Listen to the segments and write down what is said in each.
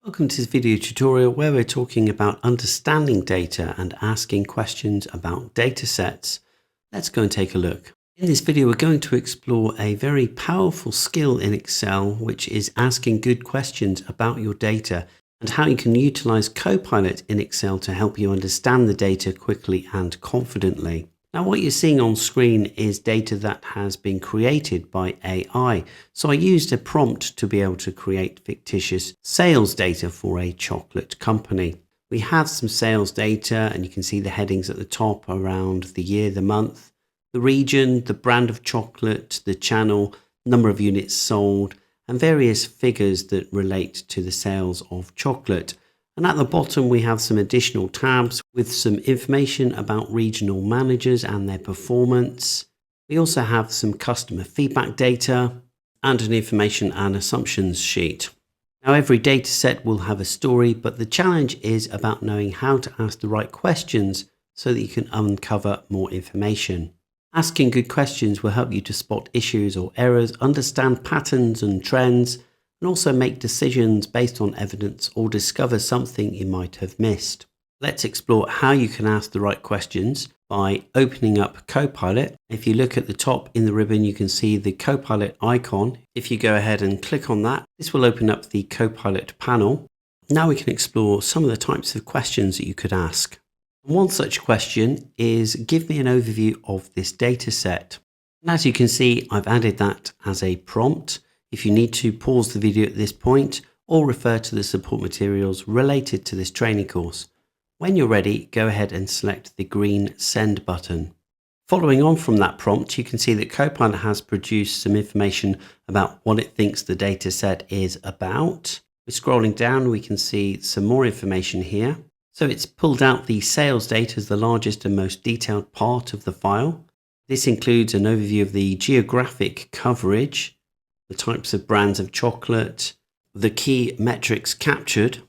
Welcome to this video tutorial where we're talking about understanding data and asking questions about data sets. Let's go and take a look. In this video, we're going to explore a very powerful skill in Excel, which is asking good questions about your data and how you can utilize Copilot in Excel to help you understand the data quickly and confidently. Now, what you're seeing on screen is data that has been created by AI. So I used a prompt to be able to create fictitious sales data for a chocolate company. We have some sales data and you can see the headings at the top around the year, the month, the region, the brand of chocolate, the channel, number of units sold, and various figures that relate to the sales of chocolate. And at the bottom, we have some additional tabs with some information about regional managers and their performance. We also have some customer feedback data and an information and assumptions sheet. Now, every data set will have a story, but the challenge is about knowing how to ask the right questions so that you can uncover more information. Asking good questions will help you to spot issues or errors, understand patterns and trends, and also make decisions based on evidence or discover something you might have missed. Let's explore how you can ask the right questions by opening up Copilot. If you look at the top in the ribbon, you can see the Copilot icon. If you go ahead and click on that, this will open up the Copilot panel. Now we can explore some of the types of questions that you could ask. One such question is, give me an overview of this data set. And as you can see, I've added that as a prompt. If you need to, pause the video at this point or refer to the support materials related to this training course. When you're ready, go ahead and select the green send button. Following on from that prompt, you can see that Copilot has produced some information about what it thinks the data set is about. We're scrolling down, we can see some more information here. So it's pulled out the sales data as the largest and most detailed part of the file. This includes an overview of the geographic coverage, the types of brands of chocolate, the key metrics captured,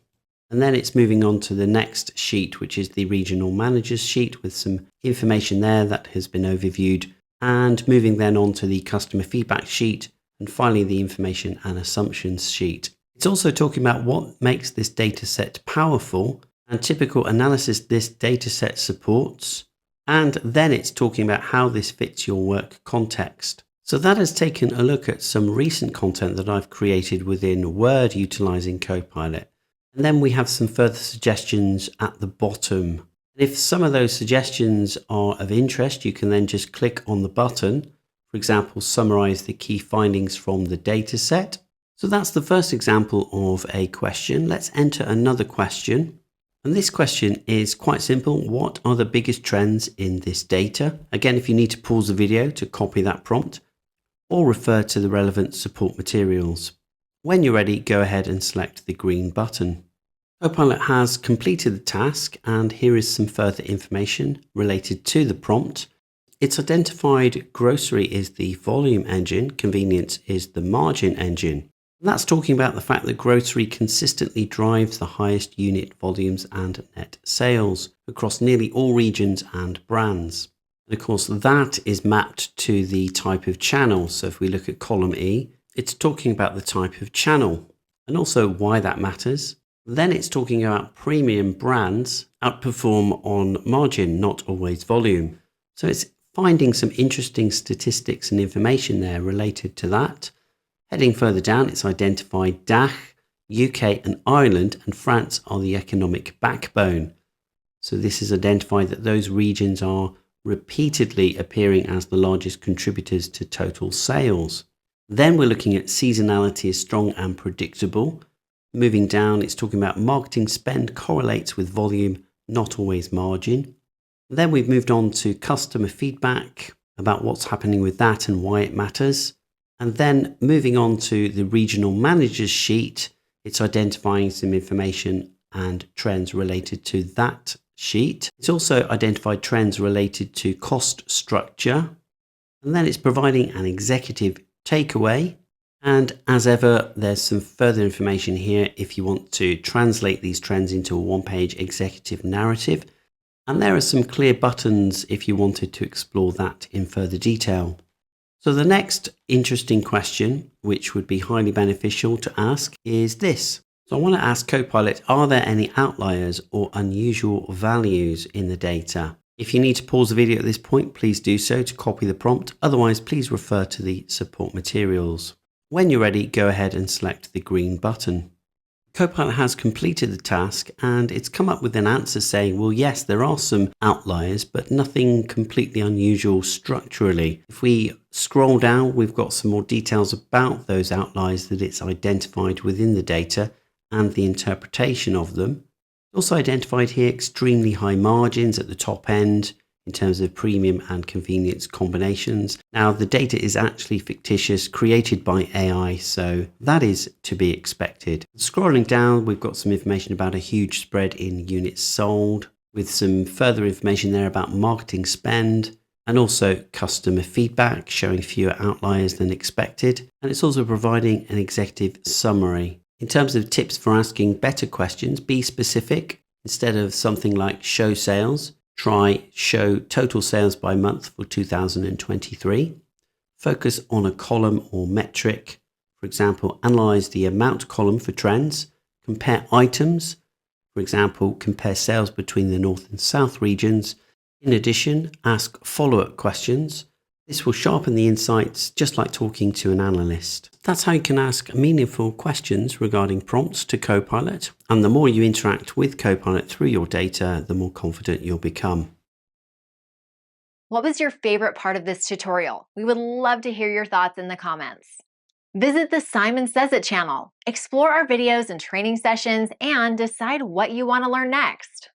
and then it's moving on to the next sheet, which is the regional managers sheet with some information there that has been overviewed, and moving then on to the customer feedback sheet, and finally the information and assumptions sheet. It's also talking about what makes this data set powerful and typical analysis this data set supports, and then it's talking about how this fits your work context. So that has taken a look at some recent content that I've created within Word utilizing Copilot. And then we have some further suggestions at the bottom. If some of those suggestions are of interest, you can then just click on the button. For example, summarize the key findings from the data set. So that's the first example of a question. Let's enter another question. And this question is quite simple. What are the biggest trends in this data? Again, if you need to pause the video to copy that prompt, or refer to the relevant support materials. When you're ready, go ahead and select the green button. Copilot has completed the task, and here is some further information related to the prompt. It's identified grocery is the volume engine, convenience is the margin engine. And that's talking about the fact that grocery consistently drives the highest unit volumes and net sales across nearly all regions and brands. And of course, that is mapped to the type of channel. So if we look at column E, it's talking about the type of channel and also why that matters. Then it's talking about premium brands outperform on margin, not always volume. So it's finding some interesting statistics and information there related to that. Heading further down, it's identified DACH, UK and Ireland and France are the economic backbone. So this is identified that those regions are repeatedly appearing as the largest contributors to total sales. Then we're looking at seasonality is strong and predictable. Moving down, it's talking about marketing spend correlates with volume, not always margin. Then we've moved on to customer feedback about what's happening with that and why it matters. And then moving on to the regional managers sheet, it's identifying some information and trends related to that sheet. It's also identified trends related to cost structure, and then it's providing an executive takeaway. And as ever, there's some further information here if you want to translate these trends into a one-page executive narrative. And there are some clear buttons if you wanted to explore that in further detail. So the next interesting question, which would be highly beneficial to ask, is this. So I want to ask Copilot, are there any outliers or unusual values in the data? If you need to pause the video at this point, please do so to copy the prompt. Otherwise, please refer to the support materials. When you're ready, go ahead and select the green button. Copilot has completed the task and it's come up with an answer saying, well, yes, there are some outliers, but nothing completely unusual structurally. If we scroll down, we've got some more details about those outliers that it's identified within the data and the interpretation of them. Also identified here extremely high margins at the top end in terms of premium and convenience combinations. Now, the data is actually fictitious, created by AI, so that is to be expected. Scrolling down, we've got some information about a huge spread in units sold, with some further information there about marketing spend, and also customer feedback showing fewer outliers than expected. And it's also providing an executive summary. In terms of tips for asking better questions, be specific. Instead of something like show sales, try show total sales by month for 2023. Focus on a column or metric. For example, analyze the amount column for trends. Compare items. For example, compare sales between the North and South regions. In addition, ask follow-up questions. This will sharpen the insights, just like talking to an analyst. That's how you can ask meaningful questions regarding prompts to Copilot. And the more you interact with Copilot through your data, the more confident you'll become. What was your favorite part of this tutorial? We would love to hear your thoughts in the comments. Visit the Simon Says It channel, explore our videos and training sessions, and decide what you want to learn next.